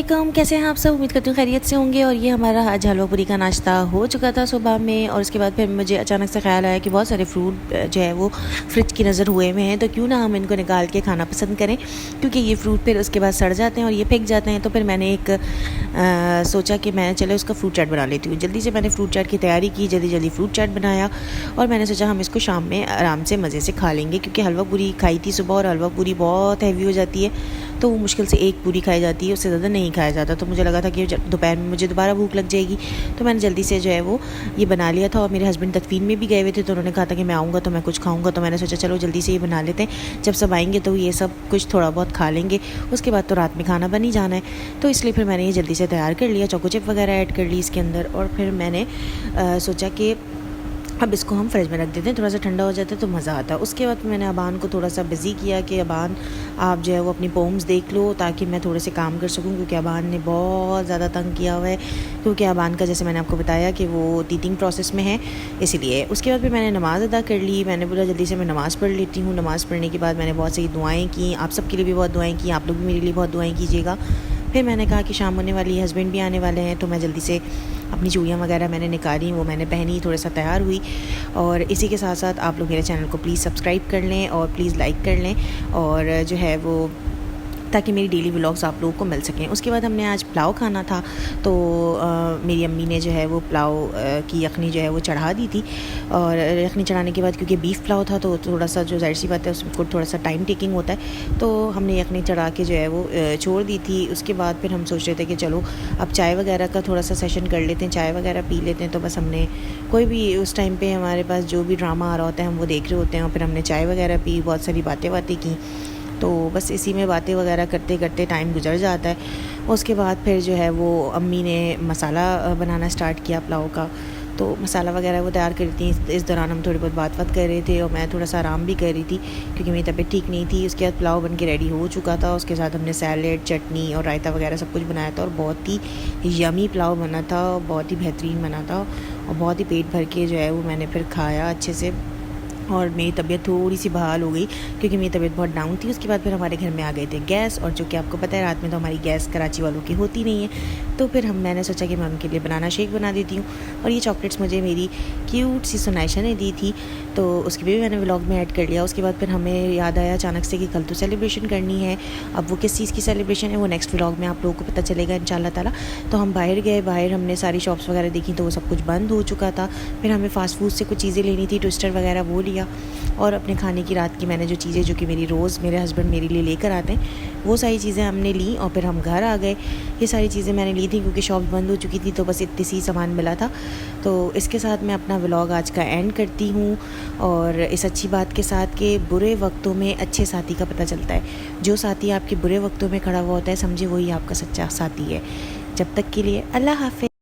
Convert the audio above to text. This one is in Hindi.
वालेकुम, कैसे हैं आप सब। उम्मीद करती हूँ खैरियत से होंगे। और ये हमारा आज हलवा पूरी का नाश्ता हो चुका था सुबह में। और उसके बाद फिर मुझे अचानक से ख्याल आया कि बहुत सारे फ्रूट जो है वो फ्रिज की नज़र हुए हुए हैं, तो क्यों ना हम इनको निकाल के खाना पसंद करें, क्योंकि ये फ्रूट फिर उसके बाद सड़ जाते हैं और ये फेंक जाते हैं। तो फिर मैंने सोचा कि मैं चलो उसका फ्रूट चाट बना लेती हूँ। जल्दी से मैंने फ्रूट चाट की तैयारी की, जल्दी जल्दी फ्रूट चाट बनाया और मैंने सोचा हम इसको शाम में आराम से मज़े से खा लेंगे, क्योंकि हलवा पूरी खाई थी सुबह और हलवा पूरी बहुत हैवी हो जाती है, तो वो मुश्किल से एक पूरी खाई जाती है, उससे ज़्यादा नहीं खाया जाता। तो मुझे लगा था कि दोपहर में मुझे दोबारा भूख लग जाएगी, तो मैंने जल्दी से जो है वो ये बना लिया था। और मेरे हस्बैंड तकवीन में भी गए हुए थे, तो उन्होंने कहा था कि मैं आऊँगा तो मैं कुछ खाऊँगा, तो मैंने सोचा चलो जल्दी से ये बना लेते हैं, जब सब आएंगे तो ये सब कुछ थोड़ा बहुत खा लेंगे, उसके बाद तो रात में खाना बन ही जाना है। तो इसलिए फिर मैंने ये जल्दी से तैयार कर लिया, चोको चिप वगैरह ऐड कर ली इसके अंदर। और फिर मैंने सोचा कि अब इसको हम फ्रिज में रख देते हैं, थोड़ा सा ठंडा हो जाता है तो मज़ा आता है। उसके बाद मैंने अबान को थोड़ा सा बिज़ी किया कि अबान आप जो है वो अपनी पोम्स देख लो, ताकि मैं थोड़े से काम कर सकूं, क्योंकि अबान ने बहुत ज़्यादा तंग किया हुआ है, क्योंकि अबान का जैसे मैंने आपको बताया कि वो टीचिंग प्रोसेस में है, इसीलिए। उसके बाद फिर मैंने नमाज़ अदा कर ली। मैंने बोला जल्दी से मैं नमाज़ पढ़ लेती हूँ। नमाज़ पढ़ने के बाद मैंने बहुत सारी दुआएँ की, आप सब के लिए भी बहुत दुआएँ की, आप लोग भी मेरे लिए बहुत दुआएँ कीजिएगा। फिर मैंने कहा कि शाम होने वाली है, हस्बैंड भी आने वाले हैं, तो मैं जल्दी से अपनी चूड़ियाँ वगैरह मैंने निकाली, वो मैंने पहनी, थोड़ा सा तैयार हुई। और इसी के साथ साथ आप लोग मेरे चैनल को प्लीज़ सब्सक्राइब कर लें और प्लीज़ लाइक कर लें, और जो है वो ताकि मेरी डेली व्लॉग्स आप लोगों को मिल सकें। उसके बाद हमने आज पुलाव खाना था, तो मेरी अम्मी ने जो है वो पुलाव की यखनी जो है वो चढ़ा दी थी। और यखनी चढ़ाने के बाद क्योंकि बीफ पुलाव था, तो थोड़ा सा जो ज़ाहिर सी बात है उसको थोड़ा सा टाइम टेकिंग होता है, तो हमने यखनी चढ़ा के जो है वो छोड़ दी थी। उसके बाद फिर हम सोच रहे थे कि चलो अब चाय वगैरह का थोड़ा सा सेशन कर लेते हैं, चाय वगैरह पी लेते हैं। तो बस हमने कोई भी उस टाइम पे हमारे पास जो भी ड्रामा आ रहा होता है हम वो देख रहे होते हैं, और फिर हमने चाय वगैरह पी, बहुत सारी बातें की। तो बस इसी में बातें वगैरह करते करते टाइम गुजर जाता है। उसके बाद फिर जो है वो अम्मी ने मसाला बनाना स्टार्ट किया पुलाव का, तो मसाला वगैरह वो तैयार करी थी। इस दौरान हम थोड़ी बहुत बात कर रहे थे और मैं थोड़ा सा आराम भी कर रही थी, क्योंकि मेरी तबीयत ठीक नहीं थी। उसके बाद पुलाव बन के रेडी हो चुका था, उसके साथ हमने सैलेड, चटनी और रायता वगैरह सब कुछ बनाया था, और बहुत ही यमी पुलाव बना था, बहुत ही बेहतरीन बना था, और बहुत ही पेट भर के जो है वो मैंने फिर खाया अच्छे से। और मेरी तबीयत थोड़ी सी बहाल हो गई, क्योंकि मेरी तबीयत बहुत डाउन थी। उसके बाद फिर हमारे घर में आ गए थे गैस, और जो कि आपको पता है रात में तो हमारी गैस कराची वालों की होती नहीं है, तो फिर मैंने सोचा कि मैं उनके लिए बनाना शेक बना देती हूँ। और ये चॉकलेट्स मुझे मेरी क्यूट सी सुनाइशा ने दी थी, तो उसकी भी मैंने व्लॉग में ऐड कर लिया। उसके बाद फिर हमें याद आया अचानक से कि कल तो सेलिब्रेशन करनी है। अब वो किस चीज़ की सेलिब्रेशन है वो नेक्स्ट व्लॉग में आप लोगों को पता चलेगा इंशाल्लाह ताला। तो हम बाहर गए, बाहर हमने सारी शॉप्स वगैरह देखी, तो वो सब कुछ बंद हो चुका था। फिर हमें फ़ास्ट फूड से कुछ चीज़ें लेनी थी, ट्विस्टर वगैरह वो लिया, और अपने खाने की रात की मैंने जो चीज़ें जो कि मेरी रोज़ मेरे हस्बैंड मेरे लिए लेकर आते हैं वो सारी चीज़ें हमने ली। और फिर हम घर आ गए। ये सारी चीज़ें मैंने ली थी क्योंकि शॉप बंद हो चुकी थी, तो बस इतनी सी सामान मिला था। तो इसके साथ मैं अपना व्लॉग आज का एंड करती हूँ, और इस अच्छी बात के साथ कि बुरे वक्तों में अच्छे साथी का पता चलता है। जो साथी आपके बुरे वक्तों में खड़ा हुआ होता है, समझे वही आपका सच्चा साथी है। जब तक के लिए अल्लाह हाफ़िज़।